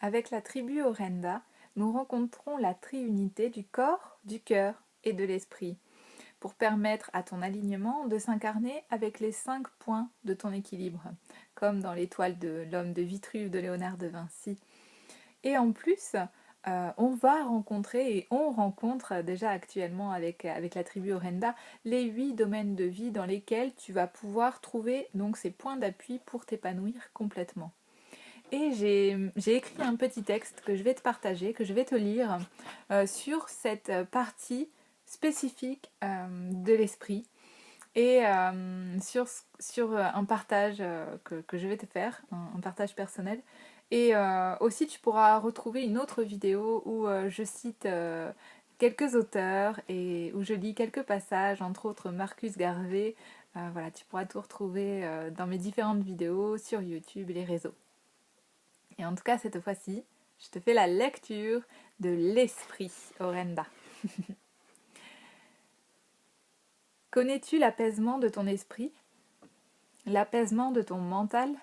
Avec la tribu Orenda, nous rencontrons la triunité du corps, du cœur et de l'esprit, pour permettre à ton alignement de s'incarner avec les 5 points de ton équilibre, comme dans l'étoile de l'homme de Vitruve de Léonard de Vinci. Et en plus, on va rencontrer et on rencontre déjà actuellement avec la tribu Orenda les 8 domaines de vie dans lesquels tu vas pouvoir trouver donc ces points d'appui pour t'épanouir complètement. Et j'ai écrit un petit texte que je vais te partager, que je vais te lire sur cette partie spécifique de l'esprit et sur un partage que je vais te faire, un partage personnel. Et aussi tu pourras retrouver une autre vidéo où je cite quelques auteurs et où je lis quelques passages, entre autres Marcus Garvey. Voilà, tu pourras tout retrouver dans mes différentes vidéos sur YouTube et les réseaux. Et en tout cas, cette fois-ci, je te fais la lecture de l'esprit Orenda. Connais-tu l'apaisement de ton esprit, l'apaisement de ton mental,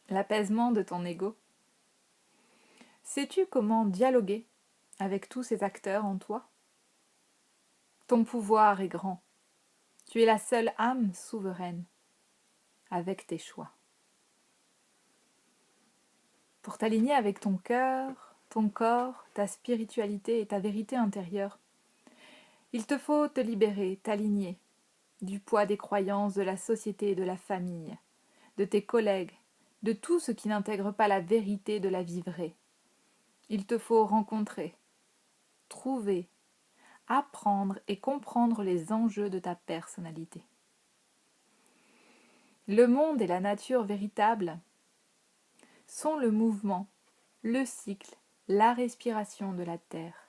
l'apaisement de ton ego? Sais-tu comment dialoguer avec tous ces acteurs en toi? Ton pouvoir est grand. Tu es la seule âme souveraine, avec tes choix. Pour t'aligner avec ton cœur, ton corps, ta spiritualité et ta vérité intérieure, il te faut te libérer, t'aligner du poids des croyances de la société et de la famille, de tes collègues, de tout ce qui n'intègre pas la vérité de la vie vraie. Il te faut rencontrer, trouver, apprendre et comprendre les enjeux de ta personnalité. Le monde et la nature véritable sont le mouvement, le cycle, la respiration de la terre,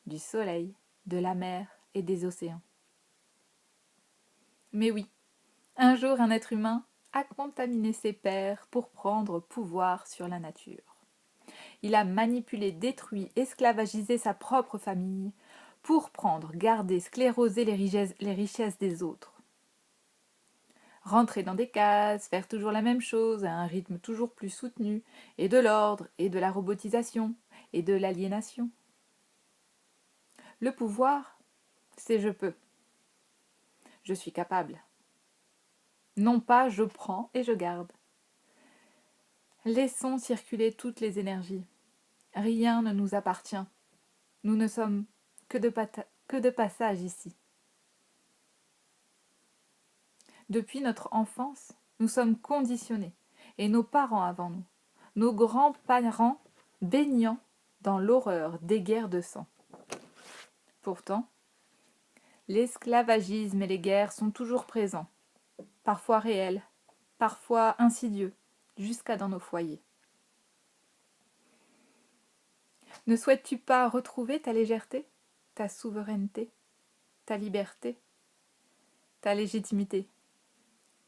du soleil, de la mer et des océans. Mais oui, un jour un être humain a contaminé ses pairs pour prendre pouvoir sur la nature. Il a manipulé, détruit, esclavagisé sa propre famille pour prendre, garder, scléroser les richesses des autres. Rentrer dans des cases, faire toujours la même chose à un rythme toujours plus soutenu, et de l'ordre, et de la robotisation, et de l'aliénation. Le pouvoir, c'est je peux. Je suis capable. Non pas je prends et je garde. Laissons circuler toutes les énergies. Rien ne nous appartient. Nous ne sommes que de passage ici. Depuis notre enfance, nous sommes conditionnés, et nos parents avant nous, nos grands-parents baignant dans l'horreur des guerres de sang. Pourtant, l'esclavagisme et les guerres sont toujours présents, parfois réels, parfois insidieux, jusqu'à dans nos foyers. Ne souhaites-tu pas retrouver ta légèreté, ta souveraineté, ta liberté, ta légitimité,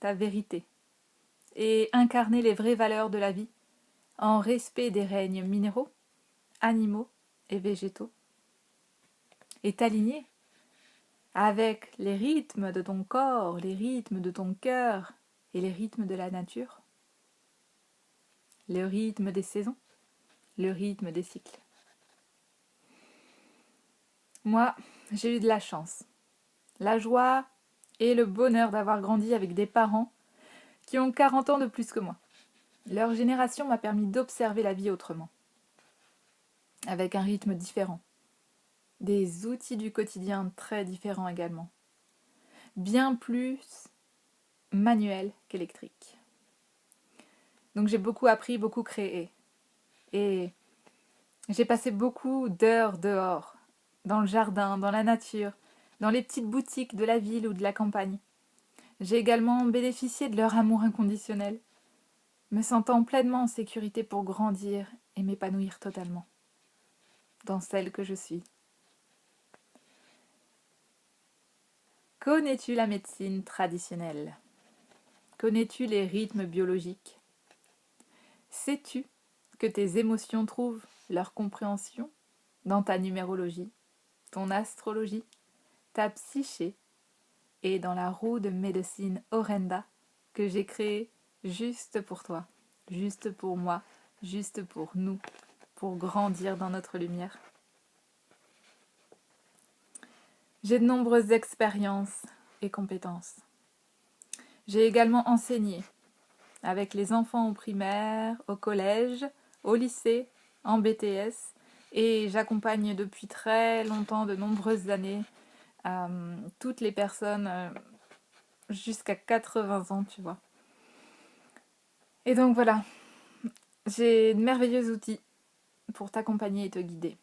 ta vérité, et incarner les vraies valeurs de la vie, en respect des règnes minéraux, animaux et végétaux, et t'aligner avec les rythmes de ton corps, les rythmes de ton cœur et les rythmes de la nature, le rythme des saisons, le rythme des cycles. Moi, j'ai eu de la chance, la joie et le bonheur d'avoir grandi avec des parents qui ont 40 ans de plus que moi. Leur génération m'a permis d'observer la vie autrement, avec un rythme différent, des outils du quotidien très différents également, bien plus manuels qu'électriques. Donc j'ai beaucoup appris, beaucoup créé, et j'ai passé beaucoup d'heures dehors, dans le jardin, dans la nature, dans les petites boutiques de la ville ou de la campagne. J'ai également bénéficié de leur amour inconditionnel, me sentant pleinement en sécurité pour grandir et m'épanouir totalement dans celle que je suis. Connais-tu la médecine traditionnelle? Connais-tu les rythmes biologiques? Sais-tu que tes émotions trouvent leur compréhension dans ta numérologie, ton astrologie, ta psyché et dans la roue de médecine Orenda que j'ai créée juste pour toi, juste pour moi, juste pour nous, pour grandir dans notre lumière. J'ai de nombreuses expériences et compétences. J'ai également enseigné avec les enfants au primaire, au collège, au lycée, en BTS, et j'accompagne depuis très longtemps, de nombreuses années, toutes les personnes jusqu'à 80 ans, tu vois. Et donc voilà, j'ai de merveilleux outils pour t'accompagner et te guider.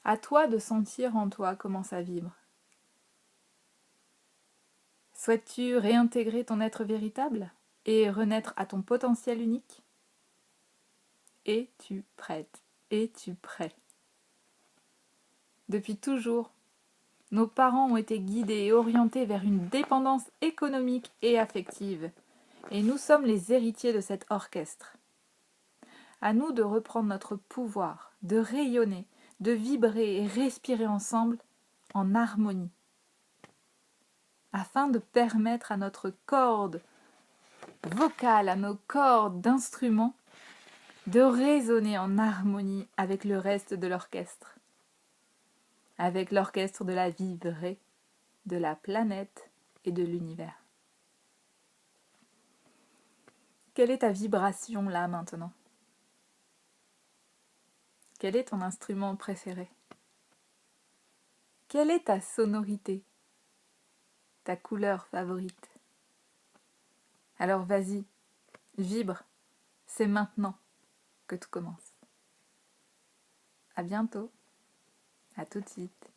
À toi de sentir en toi comment ça vibre. Souhaites-tu réintégrer ton être véritable et renaître à ton potentiel unique? Es-tu prête? Es-tu prêt? Depuis toujours, nos parents ont été guidés et orientés vers une dépendance économique et affective. Et nous sommes les héritiers de cet orchestre. À nous de reprendre notre pouvoir, de rayonner, de vibrer et respirer ensemble en harmonie, afin de permettre à notre corde vocale, à nos cordes d'instruments, de résonner en harmonie avec le reste de l'orchestre, avec l'orchestre de la vie vraie, de la planète et de l'univers. Quelle est ta vibration là maintenant? Quel est ton instrument préféré? Quelle est ta sonorité? Ta couleur favorite? Alors vas-y, vibre, c'est maintenant que tout commence. À bientôt, à tout de suite.